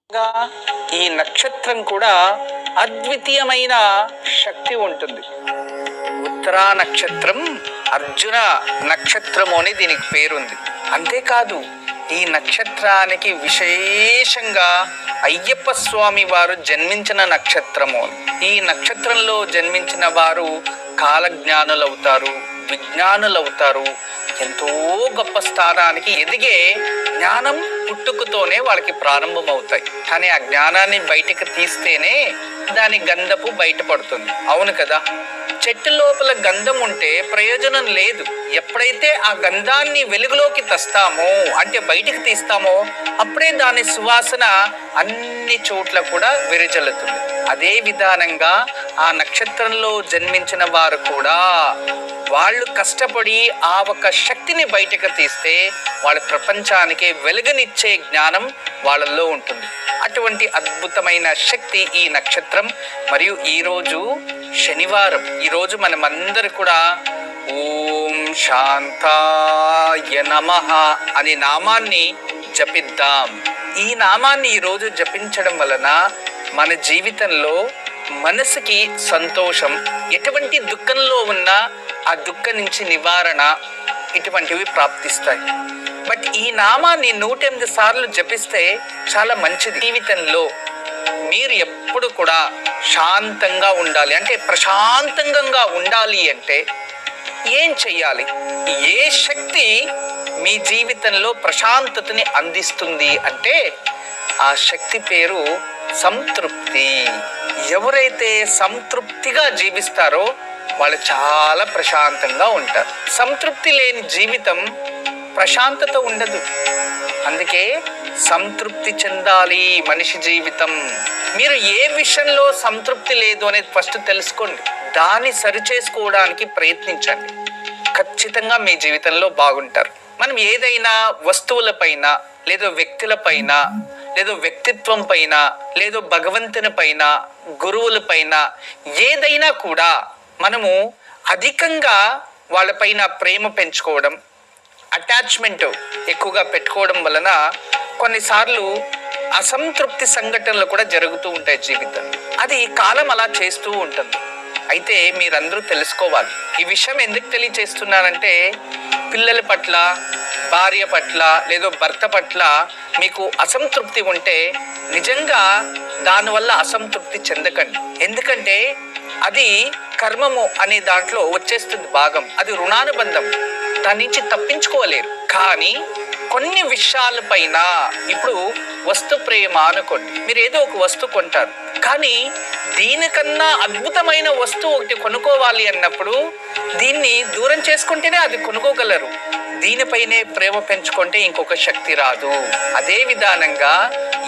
ఈ నక్షత్రం కూడా అద్వితీయమైన శక్తి ఉంటుంది. ఉత్తరా నక్షత్రం అర్జున నక్షత్రము అని దీనికి పేరుంది. అంతేకాదు ఈ నక్షత్రానికి విశేషంగా అయ్యప్ప స్వామి వారు జన్మించిన నక్షత్రము. ఈ నక్షత్రంలో జన్మించిన వారు కాలజ్ఞానులవుతారు, విజ్ఞానులవుతారు, ఎంతో గొప్ప స్థానానికి ఎదిగే జ్ఞానం పుట్టుకతోనే వాళ్ళకి ప్రారంభమవుతాయి. కానీ ఆ జ్ఞానాన్ని బయటకు తీస్తేనే దాని గంధపు బయటపడుతుంది. అవును కదా? చెట్టు లోపల గంధం ఉంటే ప్రయోజనం లేదు. ఎప్పుడైతే ఆ గంధాన్ని వెలుగులోకి తెస్తామో, అంటే బయటికి తీస్తామో, అప్పుడే దాని సువాసన అన్ని చోట్ల కూడా విరజల్లుతుంది. అదే విధానంగా ఆ నక్షత్రంలో జన్మించిన వారు కూడా వాళ్ళు కష్టపడి ఆ ఒక శక్తిని బయటకు తీస్తే వాళ్ళ ప్రపంచానికి వెలుగునిచ్చే జ్ఞానం వాళ్ళల్లో ఉంటుంది. అటువంటి అద్భుతమైన శక్తి ఈ నక్షత్రం. మరియు ఈరోజు శనివారం. ఈరోజు మనమందరూ కూడా ఓం శాంతాయ నమః అనే నామాన్ని జపిద్దాం. ఈ నామాన్ని ఈరోజు జపించడం వలన మన జీవితంలో మనసుకి సంతోషం, ఎటువంటి దుఃఖంలో ఉన్నా ఆ దుఃఖం నుంచి నివారణ, ఇటువంటివి ప్రాప్తిస్తాయి. బట్ ఈ నామాన్ని 108 సార్లు జపిస్తే చాలా మంచిది. జీవితంలో మీరు ఎప్పుడు కూడా శాంతంగా ఉండాలి అంటే, ప్రశాంతంగా ఉండాలి అంటే ఏం చెయ్యాలి? ఏ శక్తి మీ జీవితంలో ప్రశాంతతని అందిస్తుంది అంటే ఆ శక్తి పేరు సంతృప్తి. ఎవరైతే సంతృప్తిగా జీవిస్తారో వాళ్ళు చాలా ప్రశాంతంగా ఉంటారు. సంతృప్తి లేని జీవితం ప్రశాంతత ఉండదు. అందుకే సంతృప్తి చెందాలి మనిషి జీవితం. మీరు ఏ విషయంలో సంతృప్తి లేదు అనేది ఫస్ట్ తెలుసుకోండి. దాన్ని సరిచేసుకోవడానికి ప్రయత్నించండి. ఖచ్చితంగా మీ జీవితంలో బాగుంటారు. మనం ఏదైనా వస్తువులపైన, లేదో వ్యక్తులపైన, లేదో వ్యక్తిత్వం పైన, లేదో భగవంతుని పైన, గురువుల పైన, ఏదైనా కూడా మనము అధికంగా వాళ్ళపైన ప్రేమ పెంచుకోవడం, అటాచ్మెంట్ ఎక్కువగా పెట్టుకోవడం వలన కొన్నిసార్లు అసంతృప్తి సంఘటనలు కూడా జరుగుతూ ఉంటాయి జీవితంలో. అది కాలం అలా చేస్తూ ఉంటుంది. అయితే మీరందరూ తెలుసుకోవాలి. ఈ విషయం ఎందుకు తెలియచేస్తున్నానంటే, పిల్లల పట్ల, భార్య పట్ల, లేదో భర్త పట్ల మీకు అసంతృప్తి ఉంటే నిజంగా దానివల్ల అసంతృప్తి చెందకండి. ఎందుకంటే అది కర్మము అనే దాంట్లో వచ్చేస్తుంది భాగం. అది రుణానుబంధం, దాని నుంచి తప్పించుకోలేరు. కానీ కొన్ని విషయాలపైన, ఇప్పుడు వస్తు ప్రేమ అనుకోండి, మీరు ఏదో ఒక వస్తువు కొంటారు, కానీ దీనికన్నా అద్భుతమైన వస్తువు ఒకటి కొనుక్కోవాలి అన్నప్పుడు దీన్ని దూరం చేసుకుంటేనే అది కొనుక్కోగలరు. దీనిపైనే ప్రేమ పెంచుకుంటే ఇంకొక శక్తి రాదు. అదే విధానంగా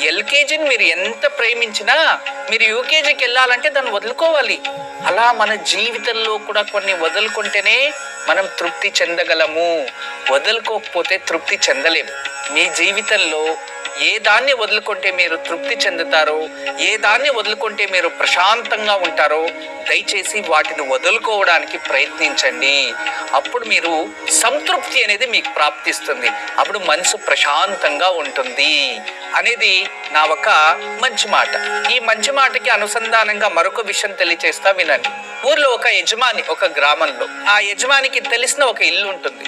ఎల్కేజీని మీరు ఎంత ప్రేమించినా మీరు యూకేజీకి వెళ్ళాలంటే దాన్ని వదులుకోవాలి. అలా మన జీవితంలో కూడా కొన్ని వదులుకుంటేనే మనం తృప్తి చెందగలము. వదులుకోకపోతే తృప్తి చెందలేము. మీ జీవితంలో ఏ దాన్ని వదులుకుంటే మీరు తృప్తి చెందుతారో, ఏ దాన్ని వదులుకుంటే మీరు ప్రశాంతంగా ఉంటారో, దయచేసి వాటిని వదులుకోవడానికి ప్రయత్నించండి. అప్పుడు మీరు సంతృప్తి అనేది మీకు ప్రాప్తిస్తుంది. అప్పుడు మనసు ప్రశాంతంగా ఉంటుంది అనేది నా ఒక మంచి మాట. ఈ మంచి మాటకి అనుసంధానంగా మరొక విషయం తెలియచేస్తా, వినండి. ఊర్లో ఒక యజమాని, ఒక గ్రామంలో ఆ యజమానికి తెలిసిన ఒక ఇల్లు ఉంటుంది.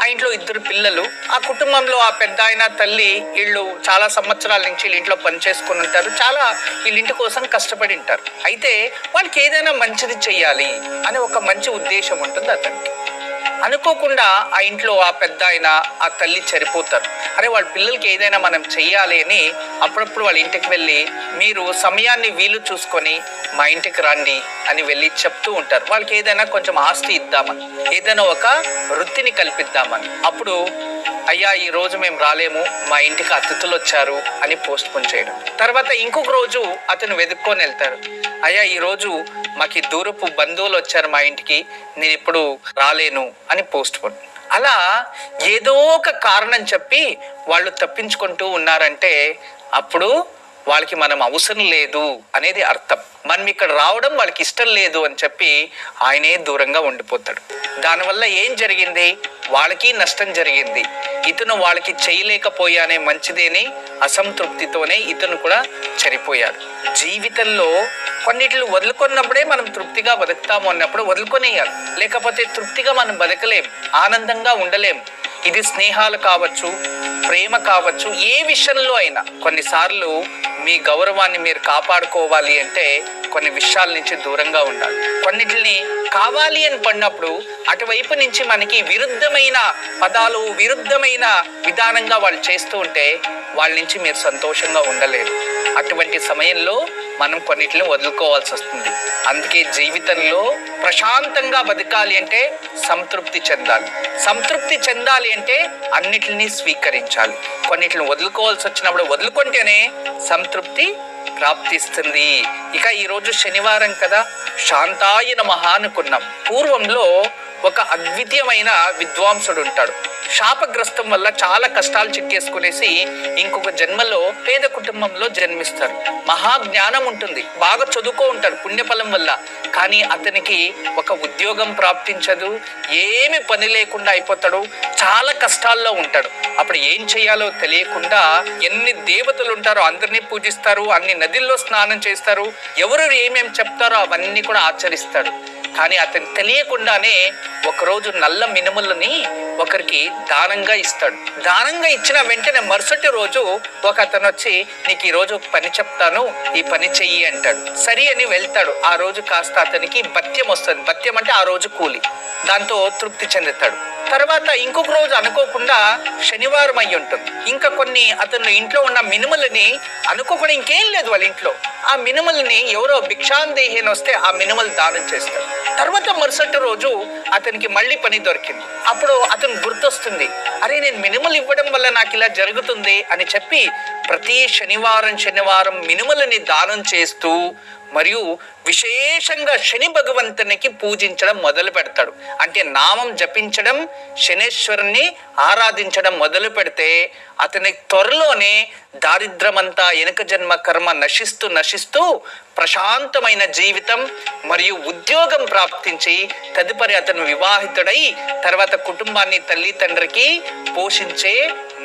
ఆ ఇంట్లో 2 పిల్లలు. ఆ కుటుంబంలో ఆ పెద్ద ఆయన, తల్లి వీళ్ళు చాలా సంవత్సరాల నుంచి ఇంట్లో పనిచేసుకుని ఉంటారు. చాలా వీళ్ళింటి కోసం కష్టపడి ఉంటారు. అయితే వాళ్ళకి ఏదైనా మంచిది చెయ్యాలి అని ఒక మంచి ఉద్దేశం ఉంటుంది అతనికి. అనుకోకుండా ఆ ఇంట్లో ఆ పెద్ద ఆయన, ఆ తల్లి చనిపోతారు. అరే, వాళ్ళ పిల్లలకి ఏదైనా మనం చెయ్యాలి అని అప్పుడప్పుడు వాళ్ళ ఇంటికి వెళ్ళి, మీరు సమయాన్ని వీలు చూసుకొని మా ఇంటికి రండి అని వెళ్ళి చెప్తూ ఉంటారు. వాళ్ళకి ఏదైనా కొంచెం ఆస్తి ఇద్దామని, ఏదైనా ఒక వృత్తిని కల్పిద్దామని. అప్పుడు అయ్యా ఈరోజు మేము రాలేము, మా ఇంటికి అతిథులు వచ్చారు అని పోస్ట్ పోన్ చేయడం. తర్వాత ఇంకొక రోజు అతను వెతుక్కొని వెళ్తారు. అయ్యా ఈరోజు మాకు దూరపు బంధువులు వచ్చారు మా ఇంటికి, నేను ఇప్పుడు రాలేను అని పోస్ట్ పోన్. అలా ఏదో ఒక కారణం చెప్పి వాళ్ళు తప్పించుకుంటూ ఉన్నారంటే అప్పుడు వాళ్ళకి మనం అవసరం లేదు అనేది అర్థం. మనం ఇక్కడ రావడం వాళ్ళకి ఇష్టం లేదు అని చెప్పి ఆయనే దూరంగా ఉండిపోతాడు. దానివల్ల ఏం జరిగింది? వాళ్ళకి నష్టం జరిగింది, ఇతను వాళ్ళకి చేయలేకపోయానే మంచిదేని అసంతృప్తితోనే ఇతను కూడా చనిపోయాడు. జీవితంలో కొన్నిటిని వదులుకున్నప్పుడే మనం తృప్తిగా బతుకుతాము అన్నప్పుడు వదులుకొనేయాలి. లేకపోతే తృప్తిగా మనం బతకలేం, ఆనందంగా ఉండలేం. ఇది స్నేహాలు కావచ్చు, ప్రేమ కావచ్చు, ఏ విషయంలో అయినా కొన్నిసార్లు మీ గౌరవాన్ని మీరు కాపాడుకోవాలి అంటే కొన్ని విషయాల నుంచి దూరంగా ఉండాలి. కొన్నిటిని కావాలి అని పడినప్పుడు అటువైపు నుంచి మనకి విరుద్ధమైన పదాలు, విరుద్ధమైన విధానంగా వాళ్ళు చేస్తూ ఉంటే వాళ్ళ నుంచి మీరు సంతోషంగా ఉండలేరు. అటువంటి సమయంలో మనం కొన్నిటిని వదులుకోవాల్సి వస్తుంది. అందుకే జీవితంలో ప్రశాంతంగా బతకాలి అంటే సంతృప్తి చెందాలి. సంతృప్తి చెందాలి అంటే అన్నిటిని స్వీకరించాలి. కొన్నిటిని వదులుకోవాల్సి వచ్చినప్పుడు వదులుకుంటేనే సంతృప్తి ప్రాప్తిస్తుంది. ఇక ఈరోజు శనివారం కదా, శాంతాయ నమః అనుకున్నాం. పూర్వంలో ఒక అద్వితీయమైన విద్వాంసుడు ఉంటాడు. శాపగ్రస్తం వల్ల చాలా కష్టాలు చిక్కేసుకునేసి ఇంకొక జన్మలో పేద కుటుంబంలో జన్మిస్తారు. మహాజ్ఞానం ఉంటుంది, బాగా చదువుకో ఉంటాడు పుణ్యఫలం వల్ల. కానీ అతనికి ఒక ఉద్యోగం ప్రాప్తించదు, ఏమి పని లేకుండా అయిపోతాడు, చాలా కష్టాల్లో ఉంటాడు. అప్పుడు ఏం చేయాలో తెలియకుండా ఎన్ని దేవతలు ఉంటారో అందరినీ పూజిస్తారు, అన్ని నదుల్లో స్నానం చేస్తారు, ఎవరు ఏమేమి చెప్తారో అవన్నీ కూడా ఆచరిస్తాడు. కానీ అతను తెలియకుండానే ఒకరోజు నల్ల మినుములని ఒకరికి దానంగా ఇస్తాడు. దానంగా ఇచ్చిన వెంటనే మరుసటి రోజు ఒక అతను వచ్చి, నీకు ఈ రోజు పని చెప్తాను, ఈ పని చెయ్యి అంటాడు. సరి అని వెళ్తాడు. ఆ రోజు కాస్త అతనికి భత్యం వస్తుంది. భత్యం అంటే ఆ రోజు కూలి. దాంతో తృప్తి చెందుతాడు. తర్వాత ఇంకొక రోజు అనుకోకుండా శనివారం అయి ఉంటుంది. ఇంకా కొన్ని అతను ఇంట్లో ఉన్న మినుములని అనుకోకుండా, ఇంకేం లేదు వాళ్ళ ఇంట్లో, ఆ మినుములని ఎవరో భిక్షాందేహిని వస్తే ఆ మినుములు దానం చేస్తాడు. తర్వాత మరుసటి రోజు అతనికి మళ్ళీ పని దొరికింది. అప్పుడు అతను గుర్తొస్తుంది, అరే నేను మినుములు ఇవ్వడం వల్ల నాకు ఇలా జరుగుతుంది అని చెప్పి ప్రతి శనివారం మినుములని దానం చేస్తూ మరియు విశేషంగా శని భగవంతునికి పూజించడం మొదలు పెడతాడు. అంటే నామం జపించడం, శనేశ్వరుని ఆరాధించడం మొదలు పెడితే అతని త్వరలోనే దారిద్రమంతా వెనుక జన్మ కర్మ నశిస్తూ ప్రశాంతమైన జీవితం మరియు ఉద్యోగం ప్రాప్తించి తదుపరి అతను వివాహితుడై తర్వాత కుటుంబాన్ని తల్లి తండ్రికి పోషించే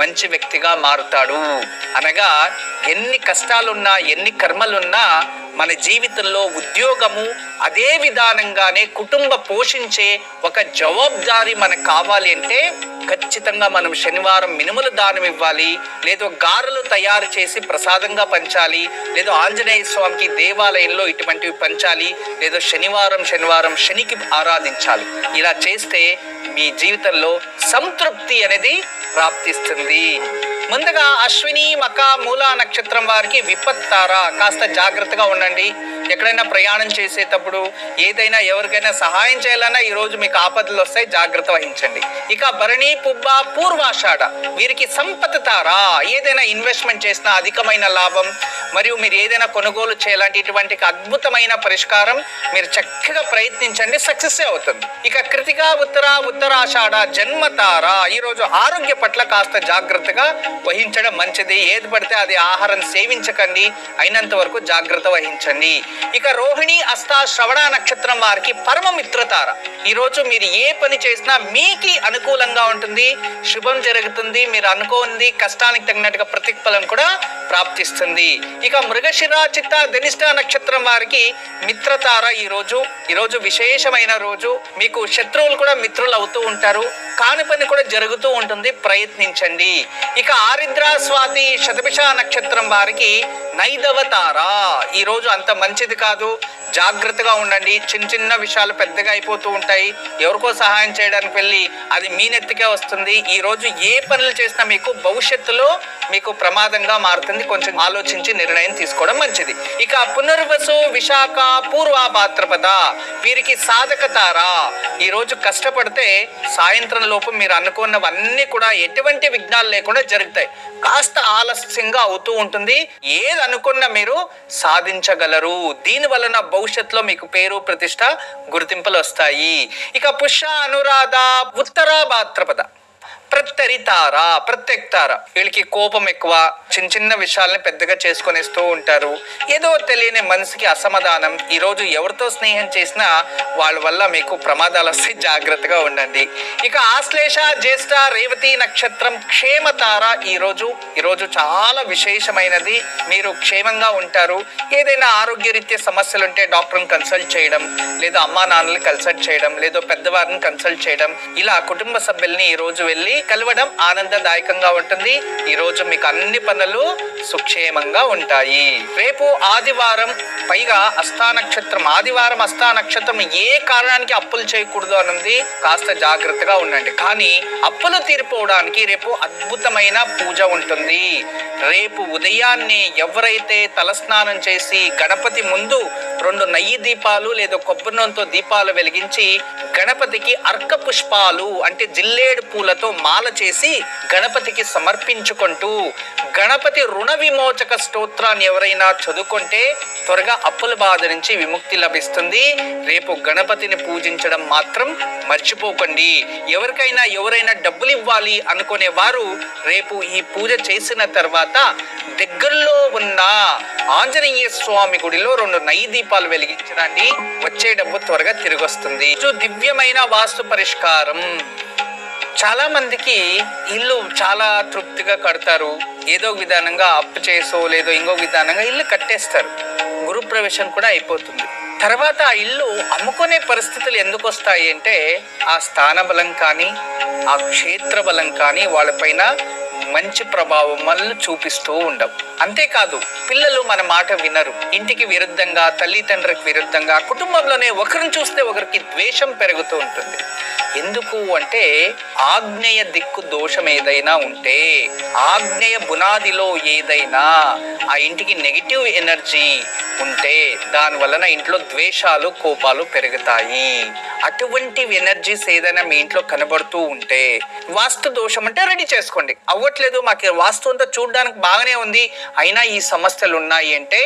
మంచి వ్యక్తిగా మారుతాడు. అనగా ఎన్ని కష్టాలున్నా ఎన్ని కర్మలున్నా మన జీవితంలో ఉద్యోగము అదే విధానంగానే కుటుంబ పోషించే ఒక జవాబుదారీ మనకు కావాలి అంటే ఖచ్చితంగా మనం శనివారం మినుముల దానం ఇవ్వాలి, లేదో గారెలు తయారు చేసి ప్రసాదంగా పంచాలి, లేదో ఆంజనేయ స్వామికి దేవాలయంలో ఇటువంటివి పంచాలి, లేదో శనివారం శనికి ఆరాధించాలి. ఇలా చేస్తే మీ జీవితంలో సంతృప్తి అనేది ప్రాప్తిస్తుంది. ముందుగా అశ్విని మక మూలా నక్షత్రం వారికి విపత్తార, కాస్త జాగ్రత్తగా ఉండండి. ఎక్కడైనా ప్రయాణం చేసేటప్పుడు ఏదైనా ఎవరికైనా సహాయం చేయాలన్నా ఈరోజు మీకు ఆపదలు వస్తాయి, జాగ్రత్త వహించండి. ఇక భరణి పుబ్బ పూర్వాషాఢ వీరికి సంపద తార, ఏదైనా ఇన్వెస్ట్మెంట్ చేసినా అధికమైన లాభం మరియు మీరు ఏదైనా కొనుగోలు చేయాలంటే ఇటువంటి అద్భుతమైన పరిష్కారం మీరు చక్కగా ప్రయత్నించండి, సక్సెస్ అవుతుంది. ఇక కృతిక ఉత్తరాషాఢ జన్మతార, ఈరోజు ఆరోగ్య పట్ల కాస్త జాగ్రత్తగా వహించడం మంచిది. ఏది పడితే అది ఆహారం సేవించకండి, అయినంత వరకు జాగ్రత్త వహించండి. ఇక రోహిణి అస్త శ్రవణ నక్షత్రం వారికి పరమ మిత్రతార, ఈరోజు మీరు ఏ పని చేసినా మీకు అనుకూలంగా ఉంటుంది, శుభం జరుగుతుంది, మీరు అనుకోండి కష్టానికి తగినట్టుగా ప్రతిఫలం కూడా ప్రాప్తిస్తుంది. ఇక మృగశిర చిత్త ధనిష్ట నక్షత్రం వారికి మిత్రతార, ఈరోజు విశేషమైన రోజు. మీకు శత్రువులు కూడా మిత్రులు అవుతూ ఉంటారు, కాని పని కూడా జరుగుతూ ఉంటుంది, ప్రయత్నించండి. ఇక ఆరిద్ర స్వాతి శతభిష నక్షత్రం వారికి నైదవతార, ఈరోజు అంత మంచిది కాదు, జాగ్రత్తగా ఉండండి. చిన్న విషయాలు పెద్దగా అయిపోతూ ఉంటాయి. ఎవరికో సహాయం చేయడానికి వెళ్ళి అది మీ నెత్తికే వస్తుంది. ఈరోజు ఏ పనులు చేసినా మీకు భవిష్యత్తులో మీకు ప్రమాదంగా మారుతుంది, కొంచెం ఆలోచించి నిర్ణయం తీసుకోవడం మంచిది. ఇక పునర్వసు విశాఖ పూర్వ భాద్రపద వీరికి సాధకతార, ఈరోజు కష్టపడితే సాయంత్రం లోపు మీరు అనుకున్నవన్నీ కూడా ఎటువంటి విఘ్నాలు లేకుండా జరుగుతాయి. కాస్త ఆలస్యంగా అవుతూ ఉంటుంది, ఏది అనుకున్నా మీరు సాధించగలరు. దీని వలన భవిష్యత్తులో మీకు పేరు ప్రతిష్ట గుర్తింపులు వస్తాయి. ఇక పుష్య అనురాధ ఉత్తర భాద్రపద ప్రత్యరితార, ప్రత్యక్తార. వీళ్ళకి కోపం ఎక్కువ, చిన్న చిన్న విషయాల్ని పెద్దగా చేసుకొనేస్తూ ఉంటారు. ఏదో తెలియని మనసుకి అసమాధానం. ఈరోజు ఎవరితో స్నేహం చేసినా వాళ్ళ వల్ల మీకు ప్రమాదాలు వస్తాయి, జాగ్రత్తగా ఉండండి. ఇక ఆశ్లేష, జ్యేష్ఠ, రేవతి నక్షత్రం క్షేమతార. ఈరోజు చాలా విశేషమైనది. మీరు క్షేమంగా ఉంటారు. ఏదైనా ఆరోగ్యరీత్యా సమస్యలు ఉంటే డాక్టర్ని కన్సల్ట్ చేయడం, లేదా అమ్మా నాన్నల్ని కన్సల్ట్ చేయడం, లేదా పెద్దవారిని కన్సల్ట్ చేయడం, ఇలా కుటుంబ సభ్యుల్ని ఈ రోజు వెళ్ళి కలవడం ఆనందదాయకంగా ఉంటుంది. ఈ రోజు మీకు అన్ని పనులు సుక్షేమంగా ఉంటాయి. రేపు ఆదివారం, పైగా అష్టా నక్షత్రం. ఆదివారం అష్టా నక్షత్రం. ఏ కారణానికి అప్పులు చేయకూడదు అన్నది కాస్త జాగ్రత్తగా ఉండండి. కానీ అప్పులు తీరిపోవడానికి రేపు అద్భుతమైన పూజ ఉంటుంది. రేపు ఉదయాన్నే ఎవరైతే తలస్నానం చేసి గణపతి ముందు 2 నెయ్యి దీపాలు లేదా కొబ్బరి నూనెతో దీపాలు వెలిగించి గణపతికి అర్క పుష్పాలు అంటే జిల్లేడు పూలతో మాల చేసి గణపతికి సమర్పించుకుంటూ గణపతి రుణ విమోచక స్తోత్రాన్ని ఎవరైనా చదువుకుంటే త్వరగా అప్పుల బాధ నుంచి విముక్తి లభిస్తుంది. రేపు గణపతిని పూజించడం మాత్రం మర్చిపోకండి. ఎవరైనా డబ్బులు ఇవ్వాలి అనుకునే వారు రేపు ఈ పూజ చేసిన తర్వాత దగ్గరలో ఉన్న ఆంజనేయ స్వామి గుడిలో 2 నెయ్యి దీపాలు వెలిగించండి. వచ్చే డబ్బు త్వరగా తిరిగి వస్తుంది. దివ్యమైన వాస్తు పరిష్కారం. చాలా మందికి ఇల్లు చాలా తృప్తిగా కడతారు. ఏదో విధానంగా అప్పు చేసో లేదో ఇంకో విధానంగా ఇల్లు కట్టేస్తారు. గృహప్రవేశం కూడా అయిపోతుంది. తర్వాత ఆ ఇల్లు అమ్ముకునే పరిస్థితులు ఎందుకు వస్తాయి అంటే ఆ స్థాన బలం కానీ ఆ క్షేత్ర బలం కానీ వాళ్ళపైన మంచి ప్రభావం వల్ల చూపిస్తూ ఉండవు. అంతేకాదు పిల్లలు మన మాట వినరు. ఇంటికి విరుద్ధంగా, తల్లిదండ్రులకు విరుద్ధంగా, కుటుంబంలోనే ఒకరిని చూస్తే ఒకరికి ద్వేషం పెరుగుతూ ఉంటుంది. ఎందుకు అంటే ఆగ్నేయ దిక్కు దోషం ఏదైనా ఉంటే, ఆగ్నేయ బునాదిలో ఏదైనా ఆ ఇంటికి నెగిటివ్ ఎనర్జీ ఉంటే దాని వలన ఇంట్లో ద్వేషాలు, కోపాలు పెరుగుతాయి. అటువంటి ఎనర్జీస్ ఏదైనా మీ ఇంట్లో కనబడుతూ ఉంటే వాస్తు దోషం అంటే రెడీ చేసుకోండి. అవ్వట్లేదు, మాకు వాస్తు అంతా చూడడానికి బాగానే ఉంది, అయినా ఈ సమస్యలు ఉన్నాయి అంటే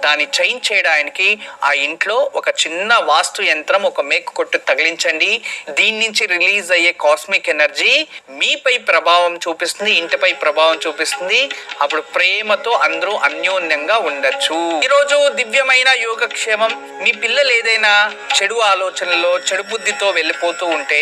దాన్ని చేంజ్ చేయడానికి ఆ ఇంట్లో ఒక చిన్న వాస్తు యంత్రం, ఒక మేకు కొట్టు తగిలించండి. దీని నుంచి రిలీజ్ అయ్యే కాస్మిక్ ఎనర్జీ మీపై ప్రభావం చూపిస్తుంది, ఇంటిపై ప్రభావం చూపిస్తుంది. అప్పుడు ప్రేమతో అందరూ అన్యోన్యంగా ఉండొచ్చు. ఈరోజు దివ్యమైన యోగక్షేమం. మీ పిల్లలు ఏదైనా చెడు ఆలోచనలో, చెడు బుద్ధితో వెళ్ళిపోతూ ఉంటే,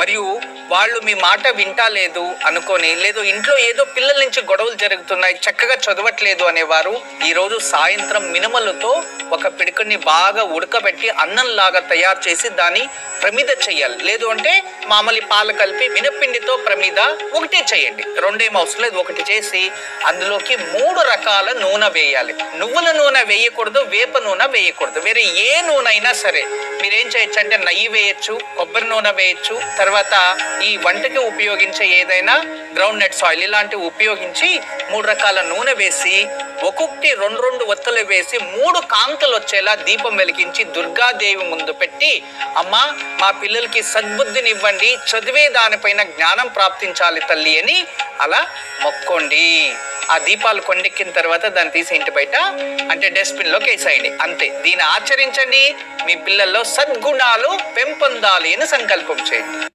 మరియు వాళ్ళు మీ మాట వింటలేదు అనుకొని, లేదో ఇంట్లో ఏదో పిల్లల నుంచి గొడవలు జరుగుతున్నాయి, చక్కగా చదవట్లేదు అనేవారు ఈరోజు సాయంత్రం మినుములతో ఒక పిడికని బాగా ఉడకబెట్టి అన్నంలాగా తయారు చేసి దాన్ని ప్రమిద చేయాలి. లేదు అంటే మామూలు పాలు కలిపి మినపిండితో ప్రమిద ఒకటే చేయండి. 2 అవసరం లేదు, ఒకటి చేసి అందులోకి 3 రకాల నూనె వేయాలి. నువ్వుల నూనె వేయకూడదు, వేప నూనె వేయకూడదు. వేరే ఏ నూనె అయినా సరే మీరేం చేయొచ్చు అంటే నెయ్యి వేయచ్చు, కొబ్బరి నూనె వేయచ్చు. తర్వాత ఈ వంటకి ఉపయోగించే ఏదైనా గ్రౌండ్ నట్స్ ఆయిల్ ఇలాంటివి ఉపయోగించి 3 రకాల నూనె వేసి ఒక్కొక్కటి 2 ఒత్తులు వేసి 3 కాంతులు వచ్చేలా దీపం వెలిగించి దుర్గాదేవి ముందు పెట్టి, అమ్మా మా పిల్లలకి సద్బుద్ధిని ఇవ్వండి, చదివే దానిపైన జ్ఞానం ప్రాప్తించాలి తల్లి అని అలా మొక్కోండి. ఆ దీపాలు కొండెక్కిన తర్వాత దాన్ని తీసి ఇంటి బయట అంటే డస్ట్బిన్లోకి వేసేయండి. అంతే. దీన్ని ఆచరించండి. మీ పిల్లల్లో సద్గుణాలు పెంపొందాలి అని సంకల్పం చేయండి.